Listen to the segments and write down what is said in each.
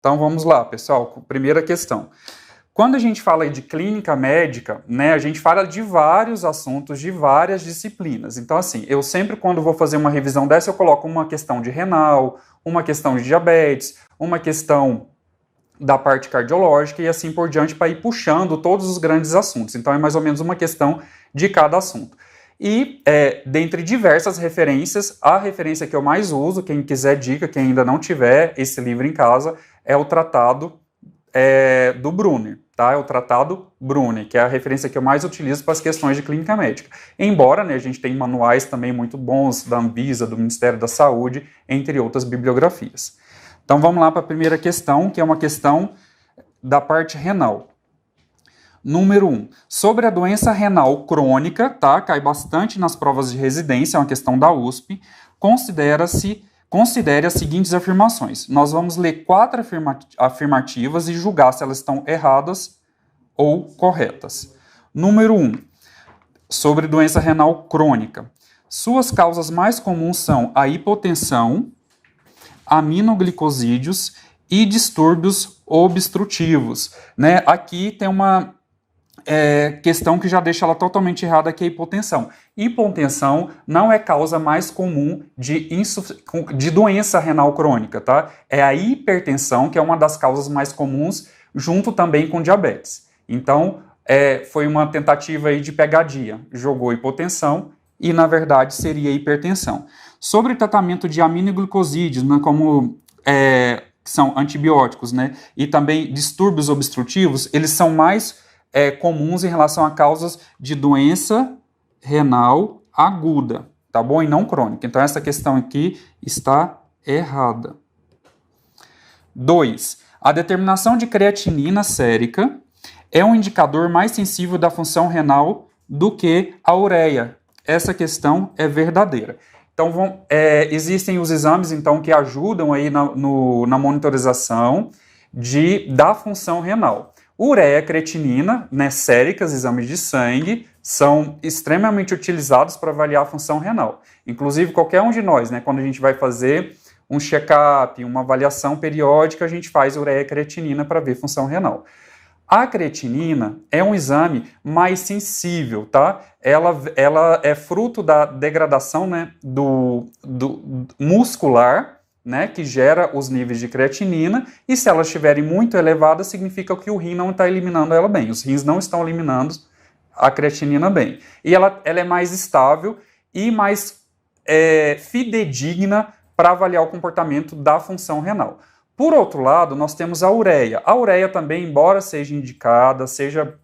Então vamos lá, pessoal, primeira questão. Quando a gente fala de clínica médica, né, a gente fala de vários assuntos, de várias disciplinas. Então, assim, eu sempre, quando vou fazer uma revisão dessa, eu coloco uma questão de renal, uma questão de diabetes, uma questão da parte cardiológica e assim por diante, para ir puxando todos os grandes assuntos. Então, é mais ou menos uma questão de cada assunto. E, dentre diversas referências, a referência que eu mais uso, quem quiser dica, quem ainda não tiver esse livro em casa, é o Tratado do Brunner, tá? É o Tratado Brunner, que é a referência que eu mais utilizo para as questões de clínica médica. Embora, né, a gente tem manuais também muito bons da Anvisa, do Ministério da Saúde, entre outras bibliografias. Então vamos lá para a primeira questão, que é uma questão da parte renal. Número 1. Sobre a doença renal crônica, tá? Cai bastante nas provas de residência, é uma questão da USP. Considere as seguintes afirmações. Nós vamos ler 4 afirmativas e julgar se elas estão erradas ou corretas. Número 1. Sobre doença renal crônica. Suas causas mais comuns são a hipotensão, aminoglicosídeos e distúrbios obstrutivos. Né? Aqui tem uma questão que já deixa ela totalmente errada, que é a hipotensão. Hipotensão não é causa mais comum de doença renal crônica, tá? É a hipertensão, que é uma das causas mais comuns, junto também com diabetes. Então, foi uma tentativa aí de pegadinha. Jogou hipotensão e, na verdade, seria hipertensão. Sobre o tratamento de aminoglicosídeos, né, que são antibióticos, né, e também distúrbios obstrutivos, eles são mais comuns em relação a causas de doença renal aguda, tá bom? E não crônica. Então, essa questão aqui está errada. 2. A determinação de creatinina sérica é um indicador mais sensível da função renal do que a ureia. Essa questão é verdadeira. Então, existem os exames então, que ajudam aí na monitorização da função renal. Ureia, creatinina, né, séricas, exames de sangue, são extremamente utilizados para avaliar a função renal. Inclusive, qualquer um de nós, né, quando a gente vai fazer um check-up, uma avaliação periódica, a gente faz ureia e creatinina para ver função renal. A creatinina é um exame mais sensível, tá? Ela é fruto da degradação, né, do muscular, né, que gera os níveis de creatinina, e se elas estiverem muito elevadas, significa que o rim não está eliminando ela bem, os rins não estão eliminando a creatinina bem. E ela é mais estável e mais fidedigna para avaliar o comportamento da função renal. Por outro lado, nós temos a ureia. A ureia também, embora seja indicada, seja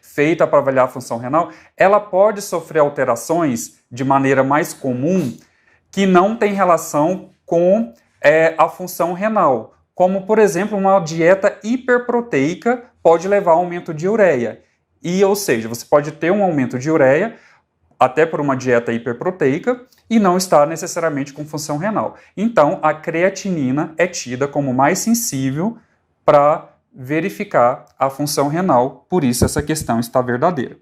feita para avaliar a função renal, ela pode sofrer alterações de maneira mais comum que não tem relação com a função renal, como, por exemplo, uma dieta hiperproteica pode levar a aumento de ureia. Ou seja, você pode ter um aumento de ureia, até por uma dieta hiperproteica, e não estar necessariamente com função renal. Então, a creatinina é tida como mais sensível para verificar a função renal, por isso essa questão está verdadeira.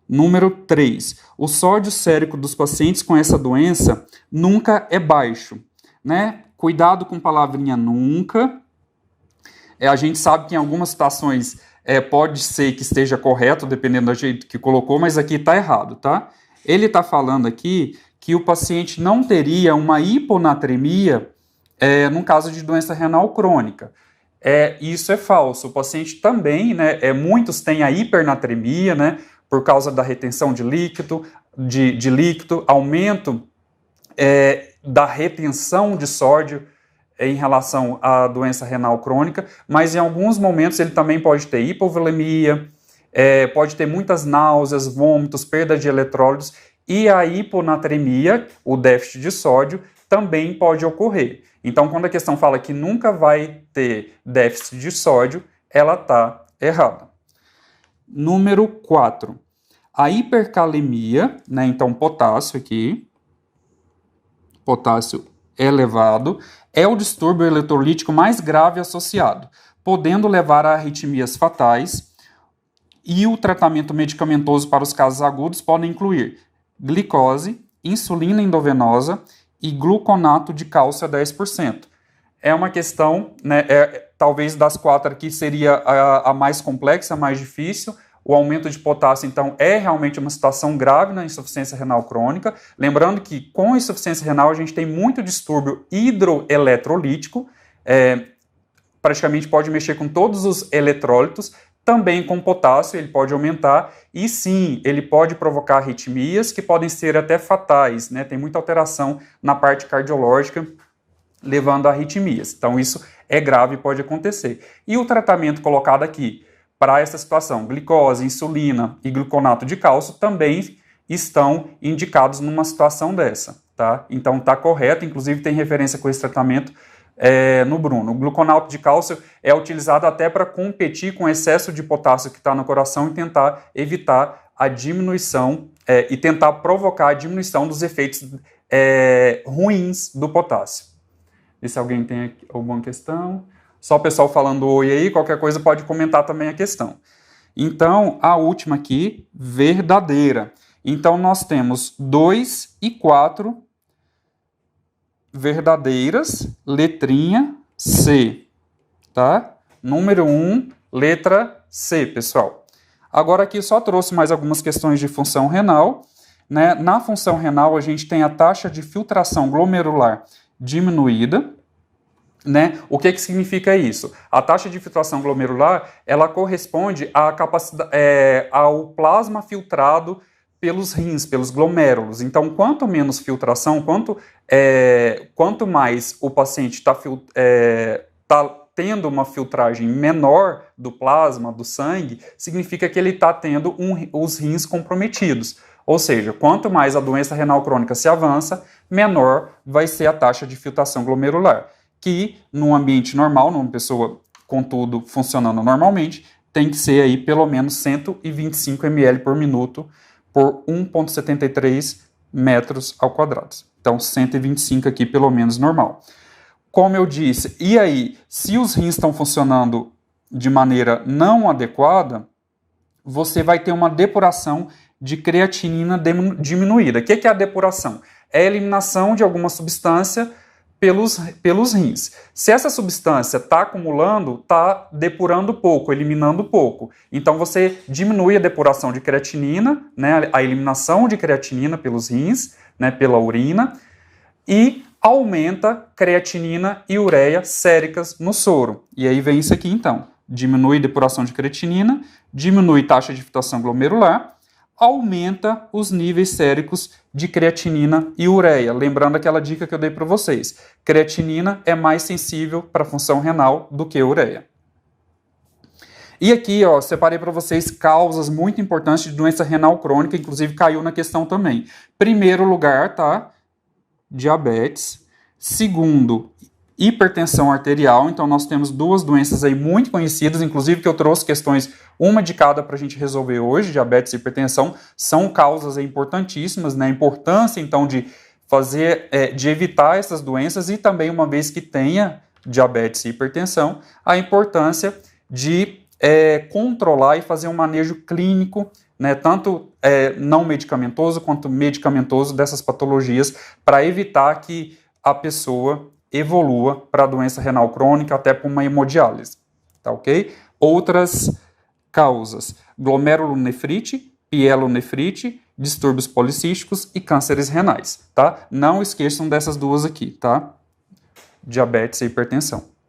Número 3. O sódio sérico dos pacientes com essa doença nunca é baixo, né? Cuidado com a palavrinha nunca. A gente sabe que em algumas situações pode ser que esteja correto, dependendo do jeito que colocou, mas aqui está errado, tá? Ele está falando aqui que o paciente não teria uma hiponatremia no caso de doença renal crônica. Isso é falso. O paciente também, né? Muitos têm a hipernatremia, né? Por causa da retenção de líquido, aumento da retenção de sódio em relação à doença renal crônica, mas em alguns momentos ele também pode ter hipovolemia, pode ter muitas náuseas, vômitos, perda de eletrólitos, e a hiponatremia, o déficit de sódio, também pode ocorrer. Então, quando a questão fala que nunca vai ter déficit de sódio, ela está errada. Número 4. A hipercalemia, né, então potássio aqui, potássio elevado, é o distúrbio eletrolítico mais grave associado, podendo levar a arritmias fatais, e o tratamento medicamentoso para os casos agudos pode incluir glicose, insulina endovenosa e gluconato de cálcio a 10%. é uma questão, né, talvez das 4 aqui seria a mais complexa, a mais difícil. O aumento de potássio, então, é realmente uma situação grave na insuficiência renal crônica. Lembrando que com insuficiência renal a gente tem muito distúrbio hidroeletrolítico, praticamente pode mexer com todos os eletrólitos, também com potássio ele pode aumentar, e sim, ele pode provocar arritmias que podem ser até fatais, né? Tem muita alteração na parte cardiológica, levando a arritmias. Então isso é grave e pode acontecer. E o tratamento colocado aqui para essa situação, glicose, insulina e gluconato de cálcio, também estão indicados numa situação dessa, tá? Então está correto, inclusive tem referência com esse tratamento no Bruno. O gluconato de cálcio é utilizado até para competir com o excesso de potássio que está no coração e tentar evitar a diminuição e tentar provocar a diminuição dos efeitos ruins do potássio. E se alguém tem aqui alguma questão? Só o pessoal falando oi aí, qualquer coisa pode comentar também a questão. Então, a última aqui, verdadeira. Então, nós temos 2 e 4 verdadeiras, letrinha C, tá? Número 1, letra C, pessoal. Agora aqui só trouxe mais algumas questões de função renal, né? Na função renal a gente tem a taxa de filtração glomerular diminuída, né? O que significa isso? A taxa de filtração glomerular, ela corresponde à capacidade, ao plasma filtrado pelos rins, pelos glomérulos. Então, quanto menos filtração, quanto mais o paciente está tendo uma filtragem menor do plasma, do sangue, significa que ele está tendo os rins comprometidos. Ou seja, quanto mais a doença renal crônica se avança, menor vai ser a taxa de filtração glomerular, que num ambiente normal, numa pessoa com tudo funcionando normalmente, tem que ser aí pelo menos 125 ml por minuto por 1,73 metros ao quadrado. Então, 125 aqui pelo menos normal. Como eu disse, e aí, se os rins estão funcionando de maneira não adequada, você vai ter uma depuração de creatinina diminuída. O que é a depuração? É a eliminação de alguma substância pelos rins. Se essa substância está acumulando, está depurando pouco, eliminando pouco. Então você diminui a depuração de creatinina, né, a eliminação de creatinina pelos rins, né, pela urina, e aumenta creatinina e ureia séricas no soro. E aí vem isso aqui então. Diminui a depuração de creatinina, diminui taxa de filtração glomerular, aumenta os níveis séricos de creatinina e ureia. Lembrando aquela dica que eu dei para vocês. Creatinina é mais sensível para a função renal do que a ureia. E aqui, ó, separei para vocês causas muito importantes de doença renal crônica, inclusive caiu na questão também. Primeiro lugar, tá? Diabetes. Segundo, hipertensão arterial. Então nós temos duas doenças aí muito conhecidas, inclusive que eu trouxe questões, uma de cada para a gente resolver hoje. Diabetes e hipertensão são causas importantíssimas, né? A importância então de de evitar essas doenças, e também, uma vez que tenha diabetes e hipertensão, a importância de controlar e fazer um manejo clínico, né, tanto não medicamentoso quanto medicamentoso dessas patologias, para evitar que a pessoa evolua para a doença renal crônica, até para uma hemodiálise, tá ok? Outras causas: glomerulonefrite, pielonefrite, distúrbios policísticos e cânceres renais, tá? Não esqueçam dessas duas aqui, tá? Diabetes e hipertensão.